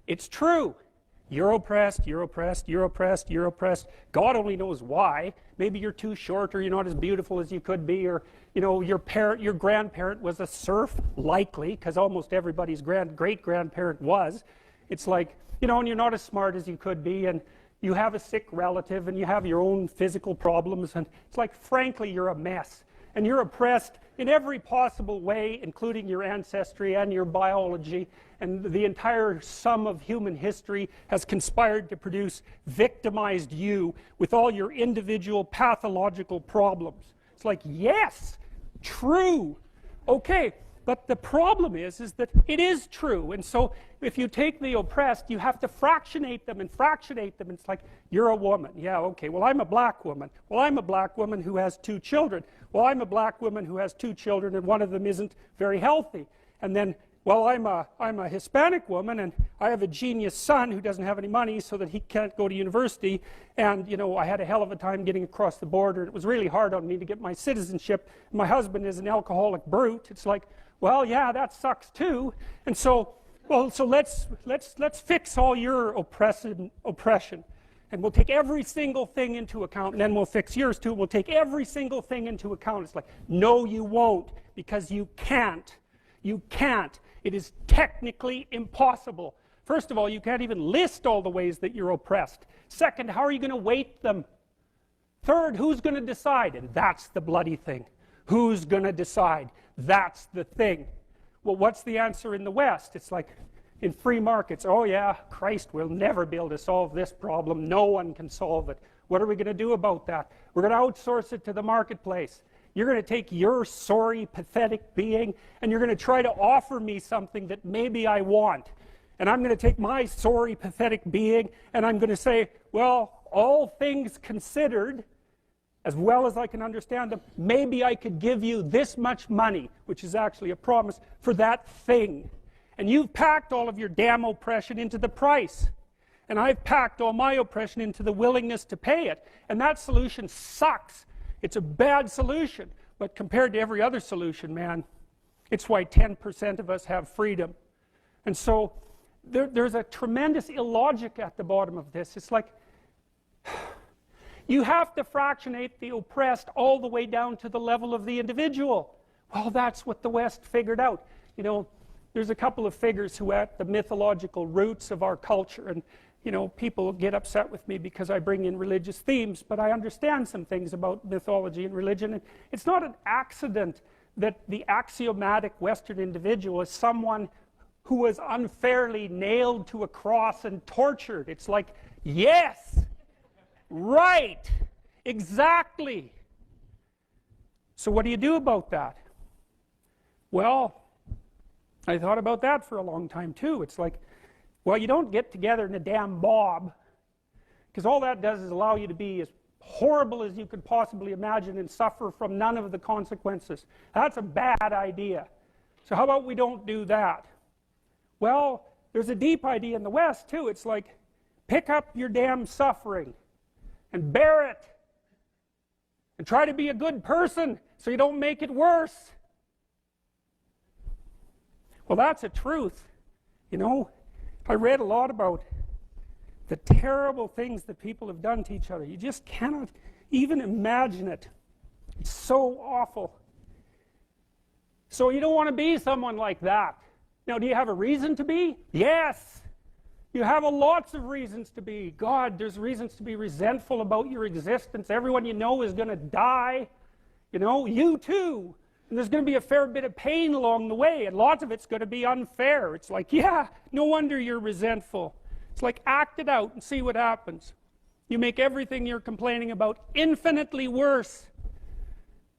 It's true. You're oppressed, you're oppressed, you're oppressed, you're oppressed. God only knows why. Maybe you're too short, or you're not as beautiful as you could be, or your grandparent was a serf, likely, because almost everybody's great-grandparent was. It's like, and you're not as smart as you could be, and you have a sick relative, and you have your own physical problems, and it's like, frankly, you're a mess. And you're oppressed in every possible way, including your ancestry and your biology, and the entire sum of human history has conspired to produce victimized you with all your individual pathological problems. It's like, yes, true. Okay, but the problem is that it is true. And so if you take the oppressed, you have to fractionate them and fractionate them. It's like, you're a woman. Yeah, okay, well, I'm a black woman. Well, I'm a black woman who has 2 children. Well, I'm a black woman who has 2 children, and one of them isn't very healthy. And then, well, I'm a Hispanic woman, and I have a genius son who doesn't have any money so that he can't go to university. And, I had a hell of a time getting across the border. It was really hard on me to get my citizenship. My husband is an alcoholic brute. It's like, well, yeah, that sucks too. And so, so let's fix all your oppression. And we'll take every single thing into account, and then we'll fix yours too. We'll take every single thing into account. It's like, no, you won't, because you can't. You can't. It is technically impossible. First of all, you can't even list all the ways that you're oppressed. Second, how are you going to weight them? Third, who's going to decide? And that's the bloody thing. Who's going to decide? That's the thing. Well, what's the answer in the West? It's like, in free markets, oh yeah, Christ will never be able to solve this problem. No one can solve it. What are we going to do about that? We're going to outsource it to the marketplace. You're going to take your sorry, pathetic being, and you're going to try to offer me something that maybe I want. And I'm going to take my sorry, pathetic being, and I'm going to say, well, all things considered, as well as I can understand them, maybe I could give you this much money, which is actually a promise, for that thing. And you've packed all of your damn oppression into the price. And I've packed all my oppression into the willingness to pay it. And that solution sucks. It's a bad solution. But compared to every other solution, man, it's why 10% of us have freedom. And so there's a tremendous illogic at the bottom of this. It's like, you have to fractionate the oppressed all the way down to the level of the individual. Well, that's what the West figured out. There's a couple of figures who are at the mythological roots of our culture, and people get upset with me because I bring in religious themes, but I understand some things about mythology and religion. And it's not an accident that the axiomatic Western individual is someone who was unfairly nailed to a cross and tortured. It's like, yes, right, exactly. So what do you do about that? Well, I thought about that for a long time too. It's like, well, you don't get together in a damn mob, because all that does is allow you to be as horrible as you could possibly imagine and suffer from none of the consequences. That's a bad idea. So how about we don't do that? Well, there's a deep idea in the West too. It's like, pick up your damn suffering and bear it and try to be a good person so you don't make it worse. Well, that's a truth. I read a lot about the terrible things that people have done to each other. You just cannot even imagine it. It's so awful. So you don't want to be someone like that. Now, do you have a reason to be? Yes. You have lots of reasons to be. God, there's reasons to be resentful about your existence. Everyone you know is going to die. You too. And there's going to be a fair bit of pain along the way, and lots of it's going to be unfair. It's like, yeah, no wonder you're resentful. It's like, act it out and see what happens. You make everything you're complaining about infinitely worse.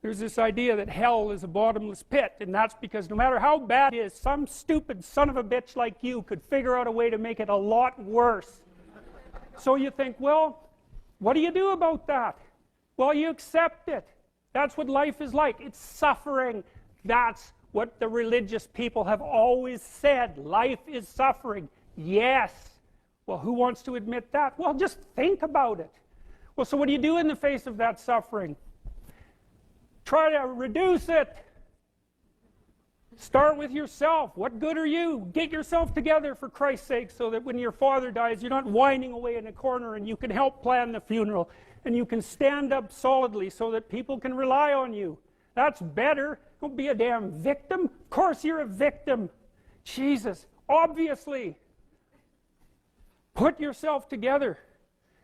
There's this idea that hell is a bottomless pit, and that's because no matter how bad it is, some stupid son of a bitch like you could figure out a way to make it a lot worse. So you think, well, what do you do about that? Well, you accept it. That's what life is like. It's suffering. That's what the religious people have always said. Life is suffering. Yes. Well, who wants to admit that? Well, just think about it. Well, so what do you do in the face of that suffering? Try to reduce it. Start with yourself. What good are you? Get yourself together for Christ's sake, so that when your father dies, you're not whining away in a corner, and you can help plan the funeral, and you can stand up solidly so that people can rely on you. That's better. Don't be a damn victim. Of course you're a victim. Jesus, obviously. Put yourself together.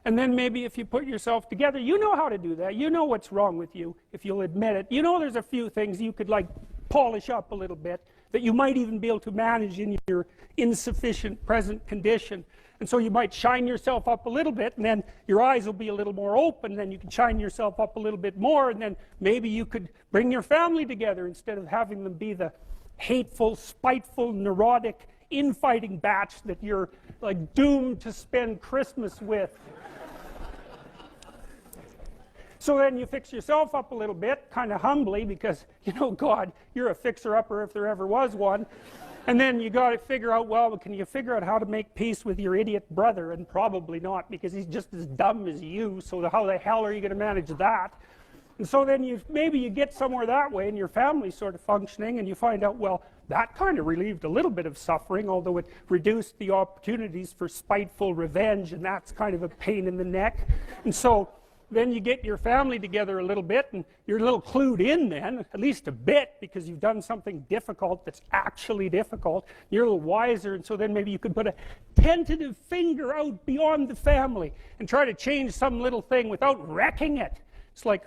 And then maybe if you put yourself together, you know how to do that. You know what's wrong with you, if you'll admit it. You know there's a few things you could like polish up a little bit, that you might even be able to manage in your insufficient present condition. And so you might shine yourself up a little bit, and then your eyes will be a little more open, then you can shine yourself up a little bit more, and then maybe you could bring your family together instead of having them be the hateful, spiteful, neurotic, infighting batch that you're like doomed to spend Christmas with. So then you fix yourself up a little bit, kind of humbly, because, you know, God, you're a fixer-upper if there ever was one. And then you got to figure out, well, can you figure out how to make peace with your idiot brother? And probably not, because he's just as dumb as you, so how the hell are you going to manage that? And so then maybe you get somewhere that way, and your family's sort of functioning, and you find out, well, that kind of relieved a little bit of suffering, although it reduced the opportunities for spiteful revenge, and that's kind of a pain in the neck. And so then you get your family together a little bit, and you're a little clued in then, at least a bit, because you've done something difficult that's actually difficult. You're a little wiser, and so then maybe you could put a tentative finger out beyond the family and try to change some little thing without wrecking it. It's like,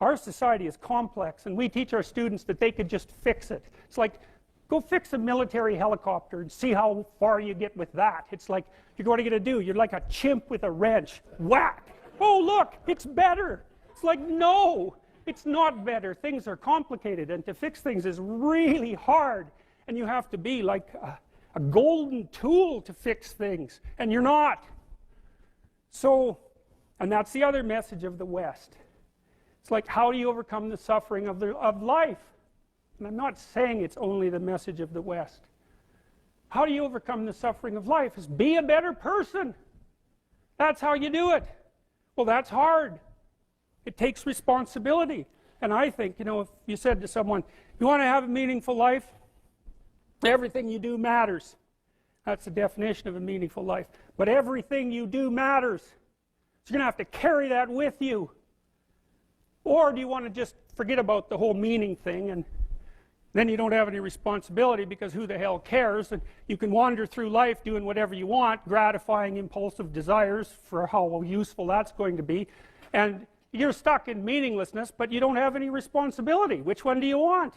our society is complex, and we teach our students that they could just fix it. It's like, go fix a military helicopter and see how far you get with that. It's like, what are you going to do? You're like a chimp with a wrench. Whack! Oh, look, it's better. It's like, no, it's not better. Things are complicated, and to fix things is really hard. And you have to be like a golden tool to fix things, and you're not. So, and that's the other message of the West. It's like, how do you overcome the suffering of life? And I'm not saying it's only the message of the West. How do you overcome the suffering of life? Is be a better person. That's how you do it. Well, that's hard. It takes responsibility. And I think, you know, if you said to someone, you want to have a meaningful life? Everything you do matters. That's the definition of a meaningful life. But everything you do matters. So you're going to have to carry that with you. Or do you want to just forget about the whole meaning thing, and then you don't have any responsibility, because who the hell cares, and you can wander through life doing whatever you want, gratifying impulsive desires for how useful that's going to be, and you're stuck in meaninglessness, but you don't have any responsibility. Which one do you want?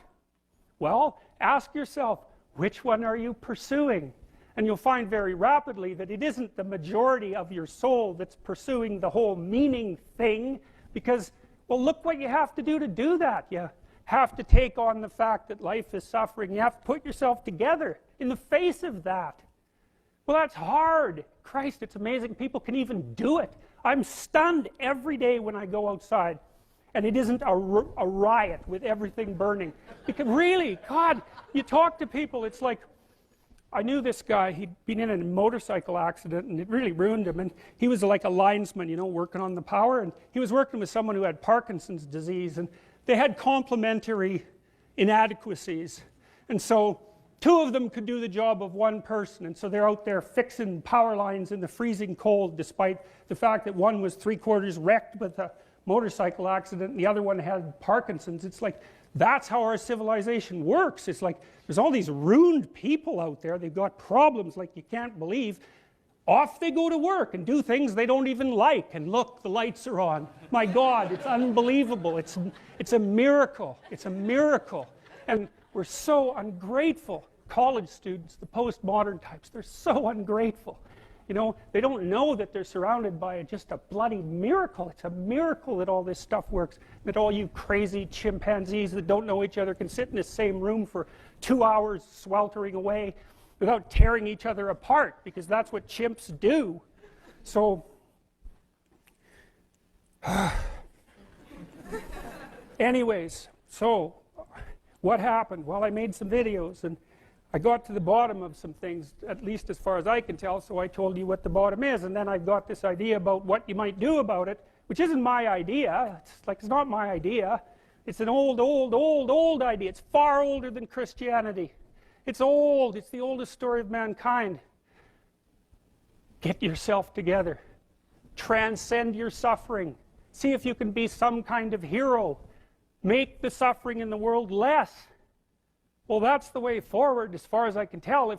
Well, ask yourself, which one are you pursuing? And you'll find very rapidly that it isn't the majority of your soul that's pursuing the whole meaning thing, because, well, look what you have to do that. You have to take on the fact that life is suffering. You have to put yourself together in the face of that. Well, that's hard. Christ, it's amazing people can even do it. I'm stunned every day when I go outside, and it isn't a riot with everything burning. Because really, God, you talk to people, it's like, I knew this guy, he'd been in a motorcycle accident, and it really ruined him, and he was like a linesman, you know, working on the power, and he was working with someone who had Parkinson's disease, and they had complementary inadequacies, and so two of them could do the job of one person, and so they're out there fixing power lines in the freezing cold, despite the fact that one was 3/4 wrecked with a motorcycle accident and the other one had Parkinson's. It's like, that's how our civilization works. It's like, there's all these ruined people out there, they've got problems like you can't believe. Off they go to work and do things they don't even like, and look, the lights are on. My God, it's unbelievable. It's a miracle. It's a miracle. And we're so ungrateful. College students, the postmodern types, they're so ungrateful. You know, they don't know that they're surrounded by just a bloody miracle. It's a miracle that all this stuff works, that all you crazy chimpanzees that don't know each other can sit in the same room for 2 hours sweltering away without tearing each other apart, because that's what chimps do. So, anyways, so what happened? Well, I made some videos, and I got to the bottom of some things, at least as far as I can tell, so I told you what the bottom is, and then I got this idea about what you might do about it, which isn't my idea. It's like, it's not my idea. It's an old idea. It's far older than Christianity. It's old. It's the oldest story of mankind. Get yourself together. Transcend your suffering. See if you can be some kind of hero. Make the suffering in the world less. Well, that's the way forward, as far as I can tell.